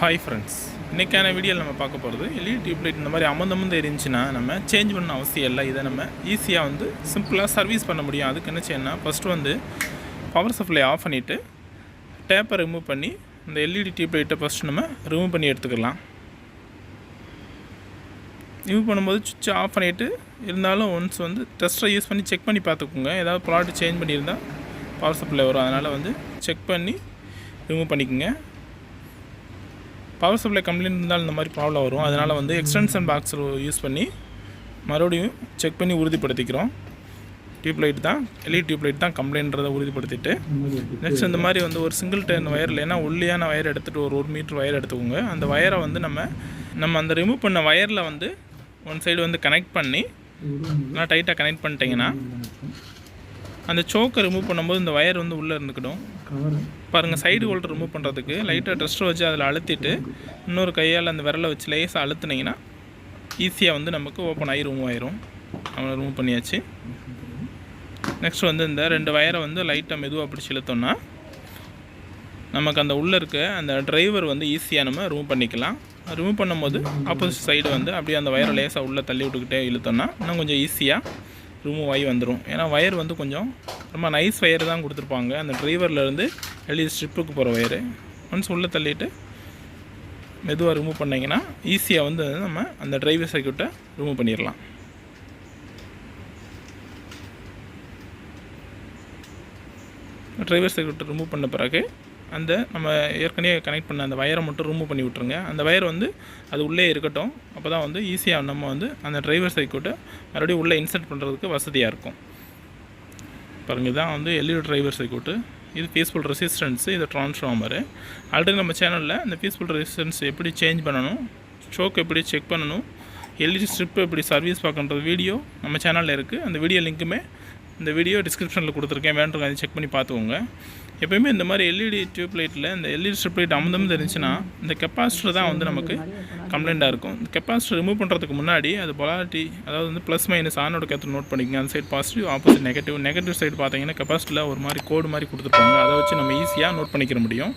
Hi friends, இன்றைக்கான வீடியோவில் நம்ம பார்க்க போகிறது எல்இடி டியூப்லைட் இந்த மாதிரி அமர்ந்து இருந்துச்சுன்னா நம்ம சேஞ்ச் பண்ண அவசியம் இல்லை. இதை நம்ம ஈஸியாக சிம்பிளாக சர்வீஸ் பண்ண முடியும். அதுக்கு என்ன செய்யணும்னா ஃபஸ்ட்டு பவர் சப்ளை ஆஃப் பண்ணிவிட்டு டேப்பை ரிமூவ் பண்ணி இந்த எல்இடி டியூப்லைட்டை ஃபஸ்ட்டு நம்ம ரிமூவ் பண்ணி எடுத்துக்கலாம். ரிமூவ் பண்ணும்போது சுவிட்சை ஆஃப் பண்ணிவிட்டு இருந்தாலும் ஒன்ஸ் டெஸ்ட்டரை யூஸ் பண்ணி செக் பண்ணி பார்த்துக்கோங்க. ஏதாவது ப்ராடக்ட் சேஞ்ச் பண்ணியிருந்தால் பவர் சப்ளை வரும். அதனால் செக் பண்ணி ரிமூவ் பண்ணிக்கோங்க. பவர் சப்ளை கம்ப்ளைண்ட் இருந்தாலும் இந்த மாதிரி ப்ராப்ளம் வரும். அதனால் எக்ஸ்டென்ஷன் பாக்ஸ் யூஸ் பண்ணி மறுபடியும் செக் பண்ணி உறுதிப்படுத்திக்கிறோம். டியூப்லைட் தான் எல்இடி டியூப்லைட் தான் கம்ப்ளைண்ட்றதை உறுதிப்படுத்திட்டு நெக்ஸ்ட் இந்த மாதிரி ஒரு சிங்கிள் டர்ன் வயர் இல்லைன்னா ஒல்லியான வயர் எடுத்துகிட்டு ஒரு மீட்டர் வயர் எடுத்துக்கோங்க. அந்த வயரை நம்ம அந்த ரிமூவ் பண்ண வயரில் ஒன் சைடு கனெக்ட் பண்ணி நல்லா டைட்டாக கனெக்ட் பண்ணிட்டீங்கன்னா அந்த சோக்கை ரிமூவ் பண்ணும்போது இந்த வயர் உள்ளே இருந்துக்கிடும். பாருங்கள், சைடு ஹோல்டர் ரிமூவ் பண்ணுறதுக்கு லைட்டாக டெஸ்ட்டர் வச்சு அதில் அழுத்திட்டு இன்னொரு கையால் அந்த விரலை வச்சு லேசாக அழுத்துனீங்கன்னா ஈஸியாக நமக்கு ஓப்பன் ஆகி ரிமூவ் ஆயிரும். அவனை ரிமூவ் பண்ணியாச்சு. நெக்ஸ்ட் இந்த ரெண்டு வயரை லைட்டாக மெதுவாக பிடிச்சி இழுத்தோம்னா நமக்கு அந்த உள்ளே இருக்க அந்த டிரைவர் ஈஸியாக நம்ம ரிமூவ் பண்ணிக்கலாம். ரிமூவ் பண்ணும்போது ஆப்போசிட் சைடு அப்படியே அந்த வயரை லேசாக உள்ளே தள்ளி விட்டுக்கிட்டே இழுத்தோம்னா இன்னும் கொஞ்சம் ஈஸியாக ரிமூவ் ஆகி வந்துடும். ஏன்னா வயர் கொஞ்சம் ரொம்ப நைஸ் வயர் தான் கொடுத்துருப்பாங்க. அந்த டிரைவர்லேருந்து எல்இடி ஸ்ட்ரிப்புக்கு போகிற வயரு ஒன்ஸ் உள்ளே தள்ளிட்டு மெதுவாக ரிமூவ் பண்ணிங்கன்னா ஈஸியாக நம்ம அந்த டிரைவர் சர்க்யூட்டை ரிமூவ் பண்ணிடலாம். டிரைவர் சர்க்யூட்டை ரிமூவ் பண்ண பிறகு அந்த நம்ம ஏற்கனவே கனெக்ட் பண்ண அந்த வயரை மட்டும் ரிமூவ் பண்ணி விட்ருங்க. அந்த வயர் அது உள்ளே இருக்கட்டும். அப்போ தான் ஈஸியாக நம்ம அந்த டிரைவர் சர்க்யூட்டை மறுபடியும் உள்ளே இன்சர்ட் பண்ணுறதுக்கு வசதியாக இருக்கும். பாருங்கள், இதுதான் எல்இடி டிரைவர் சர்க்யூட்டு. இது பீஸ்ஃபுல் ரெசிஸ்டன்ஸு, இது ட்ரான்ஸ்ஃபார்மரு. ஆல்ரெடி நம்ம சேனலில் இந்த பீஸ்ஃபுல் ரெசிஸ்டன்ஸ் எப்படி சேஞ்ச் பண்ணணும், ஸ்ட்ரோக் எப்படி செக் பண்ணணும், எல்இடி ஸ்ட்ரிப் எப்படி சர்வீஸ் பார்க்கணுன்ற வீடியோ நம்ம சேனலில் இருக்குது. அந்த வீடியோ லிங்க்குமே இந்த வீடியோ டிஸ்கிரிப்ஷனில் கொடுத்துருக்கேன். வேண்டுங்க அதை செக் பண்ணி பார்த்துக்கோங்க. எப்போயுமே இந்த மாதிரி எல்இடி டியூப்லைட்டில் இந்த எல்இடி ஸ்ட்ரிப்லைட் அமர்ந்து இருந்துச்சுன்னா இந்த கெப்பாசிட்டர் தான் நமக்கு கம்ப்ளைண்ட்டாக இருக்கும். இந்த கெப்பாசிட்டர் ரிமூவ் பண்ணுறதுக்கு முன்னாடி அது பொலாரிட்டி, அதாவது ப்ளஸ் மைனஸ் ஆனோட கேத்து நோட் பண்ணிக்கங்க. அந்த side positive, opposite negative side பார்த்தீங்கன்னா கெப்பாசிட்டியில் ஒரு மாதிரி கோடு மாதிரி கொடுத்துருப்பாங்க. அதை வச்சு நம்ம ஈஸியாக நோட் பண்ணிக்கிற முடியும்.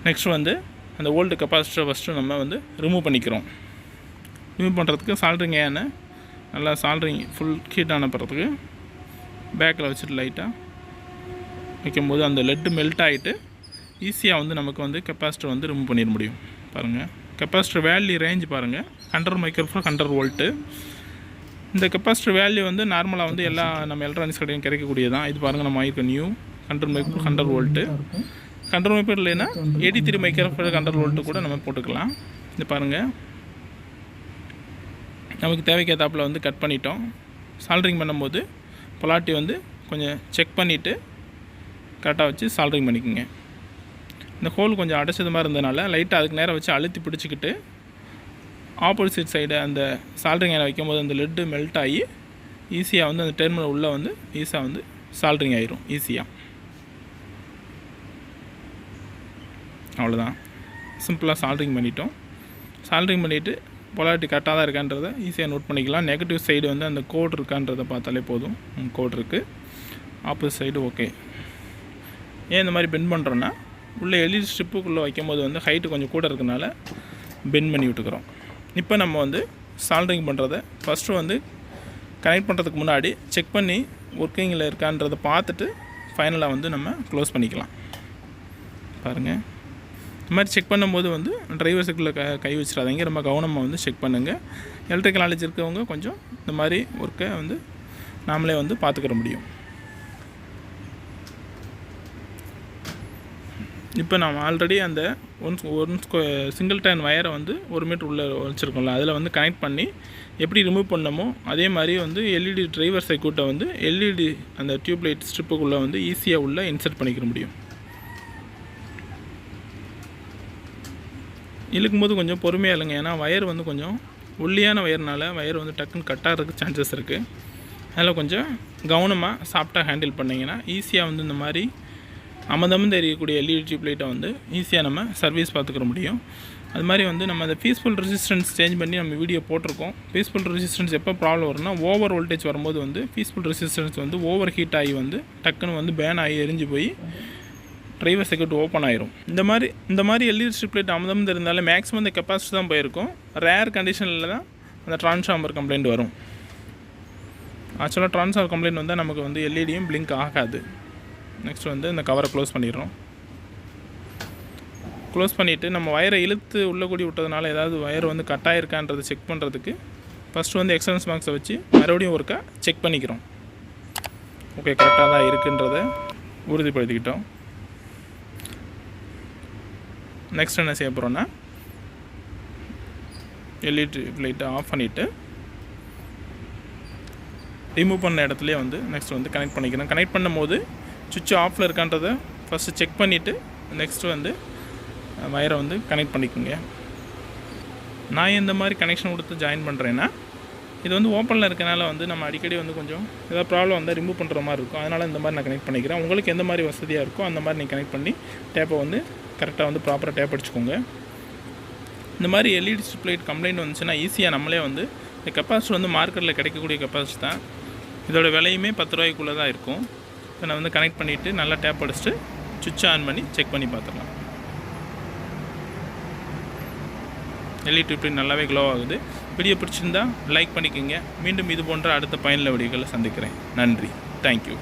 நெக்ஸ்ட் அந்த ஓல்டு கெப்பாசிட்டரை ஃபஸ்ட்டு நம்ம ரிமூவ் பண்ணிக்கிறோம். ரிமூவ் பண்ணுறதுக்கு சால்ட்ரிங் ஏன்னு நல்லா சால்ட்ரிங் ஃபுல் ஹீட் ஆன பிறகு பேக்கில் வச்சுட்டு லைட்டாக வைக்கும்போது அந்த லெட்டு மெல்ட் ஆகிட்டு ஈஸியாக நமக்கு கெப்பாசிட்டர் ரிமூவ் பண்ணிட முடியும். பாருங்கள், கெப்பாசிட்டர் வேல்யூ ரேஞ்ச் பாருங்கள், 100 மைக்ரோஃபாரட் 100 வோல்ட்டு. இந்த கெப்பாசிட்டர் வேல்யூ நார்மலாக எல்லா நம்ம எலக்ட்ரானிக்ஸ் கடையும் கிடைக்கக்கூடியதான். இது பாருங்கள், நம்ம வாங்கியிருக்க நியூ 100 மைக்ரோஃபாரட் 100 வோல்ட்டு. 100 மைக்ரோஃபாரட் இல்லைன்னா 83 மைக்ரோஃபாரட் 100 வோல்ட்டு கூட நம்ம போட்டுக்கலாம். இது பாருங்கள், நமக்கு தேவைக்கேற்றாப்பில் கட் பண்ணிட்டோம். சால்ட்ரிங் பண்ணும்போது பொலாரிட்டி கொஞ்சம் செக் பண்ணிவிட்டு கரெக்டாக வச்சு சால்ட்ரிங் பண்ணிக்கோங்க. இந்த ஹோல் கொஞ்சம் அடைச்சது மாதிரி இருந்ததுனால லைட்டாக அதுக்கு நேரம் வச்சு அழுத்தி பிடிச்சிக்கிட்டு ஆப்போசிட் சைடு அந்த சால்ட்ரிங் ஏனை வைக்கும்போது அந்த லெட்டு மெல்ட் ஆகி ஈஸியாக அந்த டெர்மினல் உள்ளே ஈஸியாக சால்ட்ரிங் ஆகிரும் ஈஸியாக. அவ்வளோதான், சிம்பிளாக சால்ட்ரிங் பண்ணிட்டோம். சால்ட்ரிங் பண்ணிவிட்டு பொலாரிட்டி கரெக்டாக தான் இருக்கான்றதை ஈஸியாக நோட் பண்ணிக்கலாம். நெகட்டிவ் சைடு அந்த கோட் இருக்கான்றதை பார்த்தாலே போதும். கோட் இருக்குது, ஆப்போசிட் சைடு ஓகே. ஏன் இந்த மாதிரி பெண்ட் பண்ணுறோன்னா உள்ளே எல்இடி ஸ்ட்ரிப்புக்குள்ளே வைக்கும்போது ஹைட்டு கொஞ்சம் கூட இருக்கனால பெண்ட் பண்ணி விட்டுக்கிறோம். இப்போ நம்ம சால்ட்ரிங் பண்ணுறதை ஃபஸ்ட்டு கனெக்ட் பண்ணுறதுக்கு முன்னாடி செக் பண்ணி ஒர்க்கிங்கில் இருக்கான்றதை பார்த்துட்டு ஃபைனலாக நம்ம க்ளோஸ் பண்ணிக்கலாம். பாருங்கள், இந்த மாதிரி செக் பண்ணும்போது டிரைவர் சர்க்கிளில் கை வச்சிடாதீங்க. ரொம்ப கவனமாக செக் பண்ணுங்கள். எலக்ட்ரிக்கல் நாலேஜ் இருக்கவங்க கொஞ்சம் இந்த மாதிரி ஒர்க்கை நாமளே பார்த்துக்கிற முடியும். இப்போ நம்ம ஆல்ரெடி அந்த ஒன் சிங்கிள் டர்ன் வயரை 1 மீட்டர் உள்ளே வச்சுருக்கோம்ல, அதில் கனெக்ட் பண்ணி எப்படி ரிமூவ் பண்ணமோ அதே மாதிரி எல்இடி டிரைவர் சர்க்யூட்டை எல்இடி அந்த டியூப்லைட் ஸ்ட்ரிப்புக்குள்ளே ஈஸியாக உள்ளே இன்சர்ட் பண்ணிக்கிற முடியும். இழுக்கும்போது கொஞ்சம் பொறுமையாக இல்லைங்க. ஏன்னா வயர் கொஞ்சம் ஒல்லியான வயர்னால வயர் டக்குன்னு கட் ஆகிறதுக்கு சான்சஸ் இருக்குது. அதில் கொஞ்சம் கவனமாக சாஃப்டாக ஹேண்டில் பண்ணிங்கன்னா ஈஸியாக இந்த மாதிரி அமர்ந்து எரியக்கூடிய எல்இடி டியூப்லைட்டை ஈஸியாக நம்ம சர்வீஸ் பார்த்துக்கிற முடியும். அது மாதிரி நம்ம அந்த பீஸ்ஃபுல் ரெசிஸ்டன்ஸ் சேஞ்ச் பண்ணி நம்ம வீடியோ போட்டிருக்கோம். பீஸ்ஃபுல் ரெசிஸ்டன்ஸ் எப்போ ப்ராப்ளம் வரும்னா ஓவர் வோல்டேஜ் வரும்போது பீஸ்ஃபுல் ரெசிஸ்டன்ஸ் ஓவர் ஹீட் ஆகி டக்குன்னு பேன் ஆகி எரிஞ்சு போய் டிரைவர் சர்க்யூட் ஓப்பன் ஆயிரும். இந்த மாதிரி எல்இடி ஸ்ட்ரிப் லைட் அமர்ந்து இருந்தாலே மேக்ஸிமம் இந்த கெப்பாசிட்டி தான் போயிருக்கும். ரேர் கண்டிஷனில் தான் அந்த ட்ரான்ஸ்ஃபார்மர் கம்ப்ளைண்ட் வரும். ஆக்சுவலாக ட்ரான்ஸ்ஃபார்மர் கம்ப்ளைண்ட் வந்தால் நமக்கு வந்து எல்இடியும் பிளிங்க் ஆகாது. நெக்ஸ்ட் வந்து இந்த கவரை க்ளோஸ் பண்ணிடுறோம். க்ளோஸ் பண்ணிவிட்டு நம்ம வயரை இழுத்து உள்ளே கூடி விட்டதுனால ஏதாவது வயர் வந்து கட் ஆகிருக்கான்றதை செக் பண்ணுறதுக்கு ஃபஸ்ட்டு வந்து எக்ஸ்டர்னல் பாக்ஸை வச்சு மறுபடியும் ஒருக்கா செக் பண்ணிக்கிறோம். ஓகே, கரெக்டாக தான் இருக்குன்றதை உறுதிப்படுத்திக்கிட்டோம். நெக்ஸ்ட் என்ன செய்ய போகிறோன்னா எல்இடி லைட்டை ஆஃப் பண்ணிவிட்டு ரிமூவ் பண்ண இடத்துலையே வந்து நெக்ஸ்ட் வந்து கனெக்ட் பண்ணிக்கிறோம். கனெக்ட் பண்ணும்போது சுவிட்ச் ஆஃபில் இருக்கான்றதை ஃபஸ்ட்டு செக் பண்ணிவிட்டு நெக்ஸ்ட்டு வந்து வயரை வந்து கனெக்ட் பண்ணிக்கோங்க. நான் இந்த மாதிரி கனெக்ஷன் கொடுத்து ஜாயின் பண்ணுறேன்னா இது வந்து ஓப்பனில் இருக்கனால வந்து நம்ம அடிக்கடி வந்து கொஞ்சம் ஏதாவது ப்ராப்ளம் வந்தால் ரிமூவ் பண்ணுற மாதிரி இருக்கும். அதனால் இந்த மாதிரி நான் கனெக்ட் பண்ணிக்கிறேன். உங்களுக்கு எந்த மாதிரி வசதியாக இருக்கோ அந்த மாதிரி நீங்கள் கனெக்ட் பண்ணி டேப்பை வந்து கரெக்டாக வந்து ப்ராப்பராக டேப் அடிச்சுக்கோங்க. இந்த மாதிரி எல்இடி ஸ்ட்ரிப் லைட் கம்ப்ளைண்ட் வந்துச்சுன்னா ஈஸியாக நம்மளே வந்து இந்த கெப்பாசிட்டி வந்து மார்க்கெட்டில் கிடைக்கக்கூடிய கெப்பாசிட்டி தான். இதோட விலையுமே 10 ரூபாய்க்குள்ளே தான் இருக்கும். இப்போ நான் வந்து கனெக்ட் பண்ணிவிட்டு நல்லா டேப் அடிச்சுட்டு சுவிட்ச் ஆன் பண்ணி செக் பண்ணி பார்த்துடலாம். எல்இடி ஸ்ட்ரிப் லைட் நல்லாவே க்ளோ ஆகுது. வீடியோ பிடிச்சிருந்தா லைக் பண்ணிக்கோங்க. மீண்டும் இது போன்ற அடுத்த பயனுள்ள வீடியோக்களை சந்திக்கிறேன். நன்றி. தேங்க்யூ.